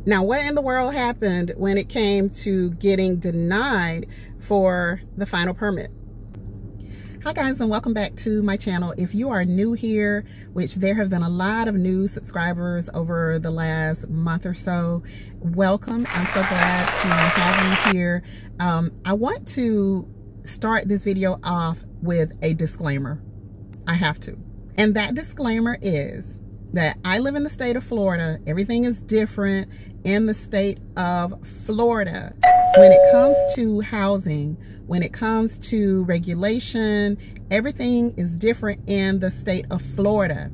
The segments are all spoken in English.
Now, what in the world happened when it came to getting denied for the final permit? Hi guys, and welcome back to my channel. If you are new here, which there have been a lot of new subscribers over the last month or so, welcome. I'm so glad to have you here. I want to start this video off with a disclaimer. I have to. And that disclaimer is that I live in the state of Florida. Everything is different in the state of Florida when it comes to housing, when it comes to regulation. Everything is different in the state of Florida.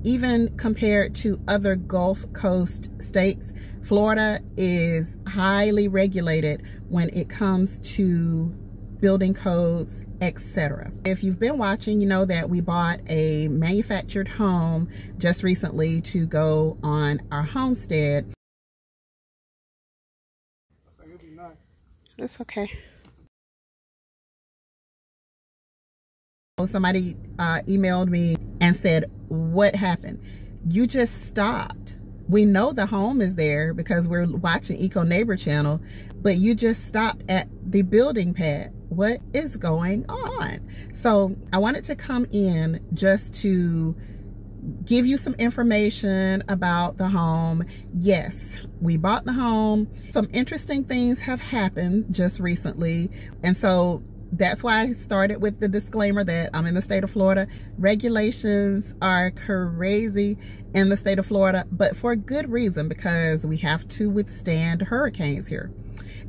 Even compared to other Gulf Coast states, Florida is highly regulated when it comes to building codes, etc. If you've been watching, you know that we bought a manufactured home just recently to go on our homestead. That's okay. Somebody emailed me and said, what happened? You just stopped. We know the home is there because we're watching Eco Neighbor channel, but you just stopped at the building pad. What is going on? So I wanted to come in just to give you some information about the home. Yes, we bought the home. Some interesting things have happened just recently. And so that's why I started with the disclaimer that I'm in the state of Florida. Regulations are crazy in the state of Florida, but for a good reason, because we have to withstand hurricanes here.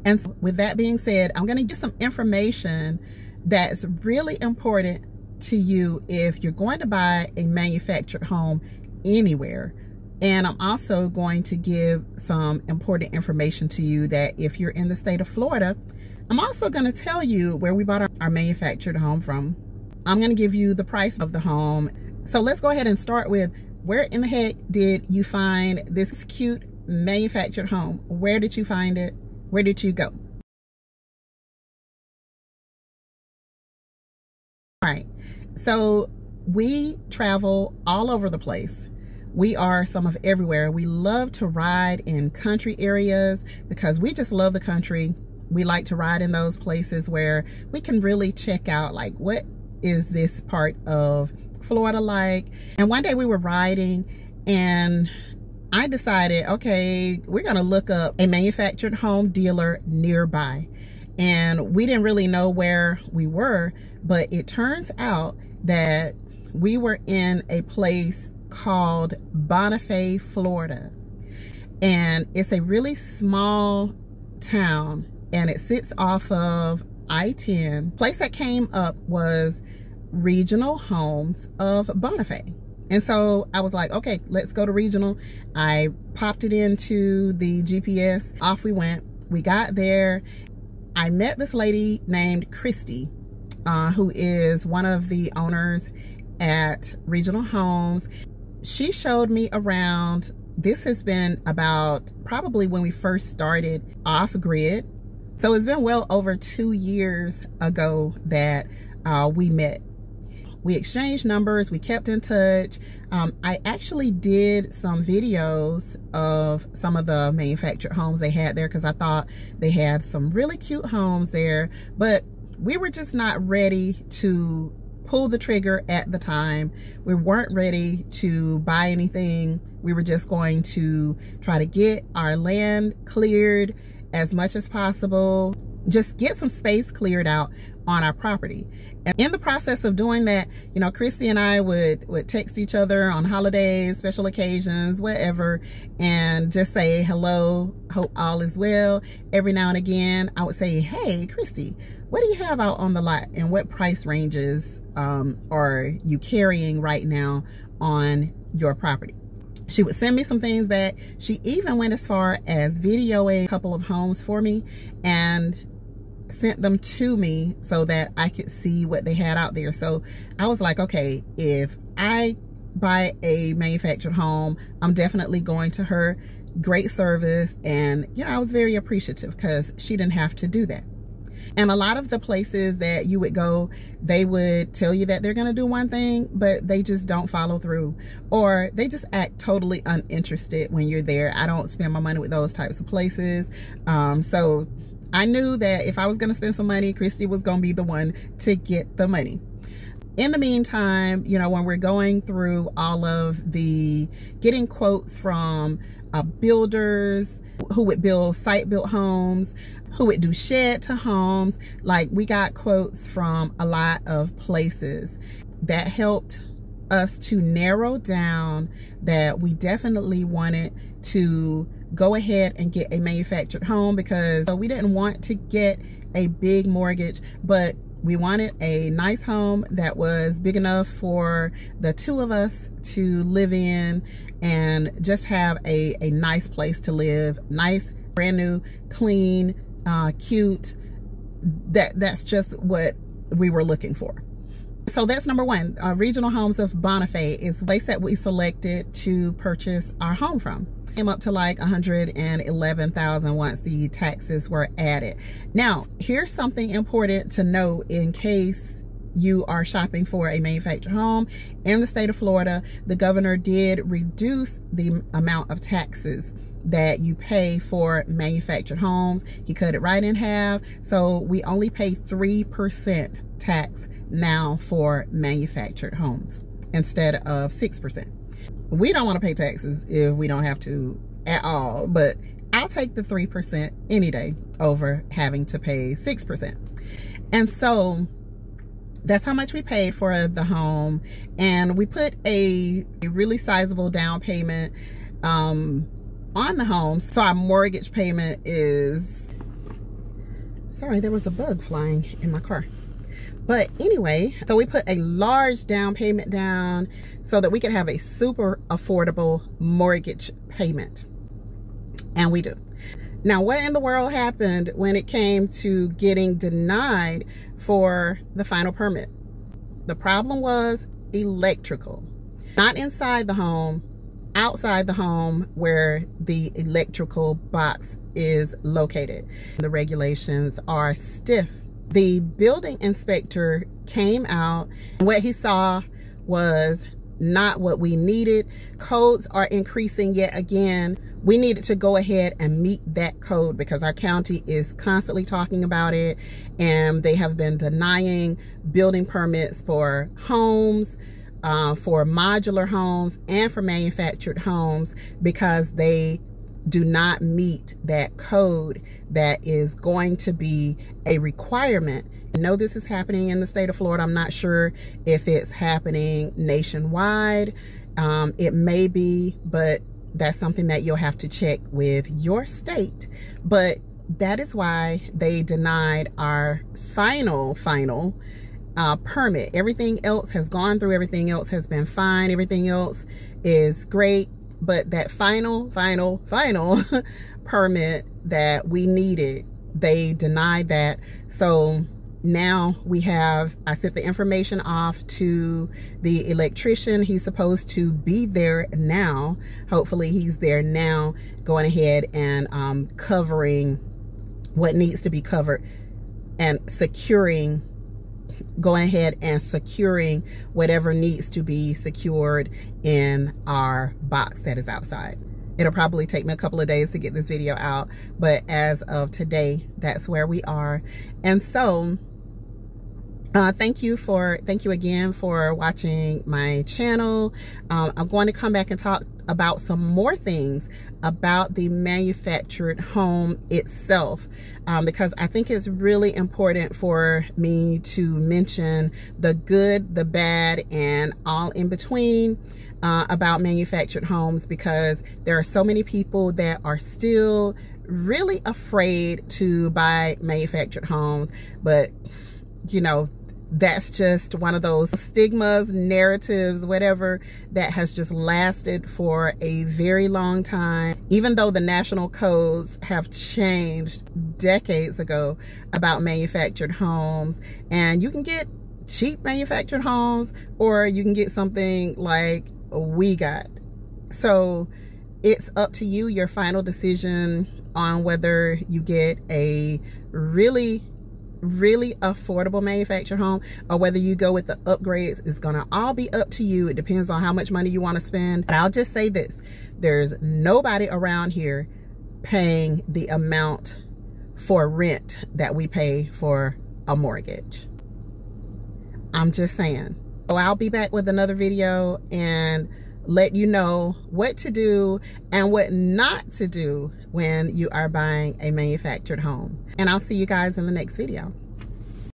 And so with that being said, I'm going to give some information that's really important to you if you're going to buy a manufactured home anywhere. And I'm also going to give some important information to you that if you're in the state of Florida, I'm also going to tell you where we bought our manufactured home from. I'm going to give you the price of the home. So let's go ahead and start with, where in the heck did you find this cute manufactured home? Where did you find it? Where did you go? All right, so we travel all over the place. We are some of everywhere. We love to ride in country areas because we just love the country. We like to ride in those places where we can really check out, like, what is this part of Florida like? And one day we were riding and I decided, okay, we're gonna look up a manufactured home dealer nearby. And we didn't really know where we were, but it turns out that we were in a place called Bonifay, Florida. And it's a really small town, and it sits off of I-10. Place that came up was Regional Homes of Bonifay. And so I was like, okay, let's go to Regional. I popped it into the GPS. Off we went. We got there. I met this lady named Christy, who is one of the owners at Regional Homes. She showed me around. This has been about probably when we first started off grid. So it's been well over 2 years ago that we met. We exchanged numbers, we kept in touch. I actually did some videos of some of the manufactured homes they had there because I thought they had some really cute homes there, but we were just not ready to pull the trigger at the time. We weren't ready to buy anything. We were just going to try to get our land cleared as much as possible, just get some space cleared out on our property. And in the process of doing that, you know, Christy and I would text each other on holidays, special occasions, whatever, and just say hello, hope all is well. Every now and again, I would say, hey, Christy, what do you have out on the lot, and what price ranges are you carrying right now on your property? She would send me some things back. She even went as far as videoing a couple of homes for me and sent them to me so that I could see what they had out there. So I was like, okay, if I buy a manufactured home, I'm definitely going to her. Great service. And, you know, I was very appreciative because she didn't have to do that. And a lot of the places that you would go, they would tell you that they're going to do one thing, but they just don't follow through, or they just act totally uninterested when you're there. I don't spend my money with those types of places. So I knew that if I was going to spend some money, Christy was going to be the one to get the money. In the meantime, you know, when we're going through all of the getting quotes from builders who would build site-built homes, who would do shed-to homes, like we got quotes from a lot of places that helped us to narrow down that we definitely wanted to go ahead and get a manufactured home, because we didn't want to get a big mortgage, but we wanted a nice home that was big enough for the two of us to live in and just have a nice place to live. Nice, brand new, clean, cute. That's just what we were looking for. So that's number one. Regional Homes of Bonifay is the place that we selected to purchase our home from. Came up to like $111,000 once the taxes were added. Now, here's something important to know in case you are shopping for a manufactured home in the state of Florida. The governor did reduce the amount of taxes that you pay for manufactured homes. He cut it right in half. So we only pay 3% tax now for manufactured homes instead of 6%. We don't want to pay taxes if we don't have to at all, but I'll take the 3% any day over having to pay 6%. And so that's how much we paid for the home. And we put a really sizable down payment on the home. So our mortgage payment is, sorry, there was a bug flying in my car. But anyway, so we put a large down payment down so that we could have a super affordable mortgage payment. And we do. Now, what in the world happened when it came to getting denied for the final permit? The problem was electrical. Not inside the home, outside the home where the electrical box is located. The regulations are stiff. The building inspector came out, and what he saw was not what we needed. Codes are increasing yet again. We needed to go ahead and meet that code because our county is constantly talking about it, and they have been denying building permits for homes, for modular homes, and for manufactured homes because they do not meet that code that is going to be a requirement. I know this is happening in the state of Florida. I'm not sure if it's happening nationwide. It may be, but that's something that you'll have to check with your state. But that is why they denied our final permit. Everything else has gone through. Everything else has been fine. Everything else is great. But that final permit that we needed, they denied that. So now we have, I sent the information off to the electrician. He's supposed to be there now. Hopefully he's there now, going ahead and covering what needs to be covered and securing, going ahead and securing whatever needs to be secured in our box that is outside. It'll probably take me a couple of days to get this video out, but as of today, that's where we are. And so thank you again for watching my channel. I'm going to come back and talk about some more things about the manufactured home itself, because I think it's really important for me to mention the good, the bad, and all in between about manufactured homes, because there are so many people that are still really afraid to buy manufactured homes. But you know, that's just one of those stigmas, narratives, whatever, that has just lasted for a very long time. Even though the national codes have changed decades ago about manufactured homes, and you can get cheap manufactured homes, or you can get something like we got. So it's up to you, your final decision on whether you get a really really affordable manufactured home, or whether you go with the upgrades, it's gonna all be up to you. It depends on how much money you want to spend. But I'll just say this, there's nobody around here paying the amount for rent that we pay for a mortgage. I'm just saying. So I'll be back with another video and let you know what to do and what not to do when you are buying a manufactured home. And I'll see you guys in the next video.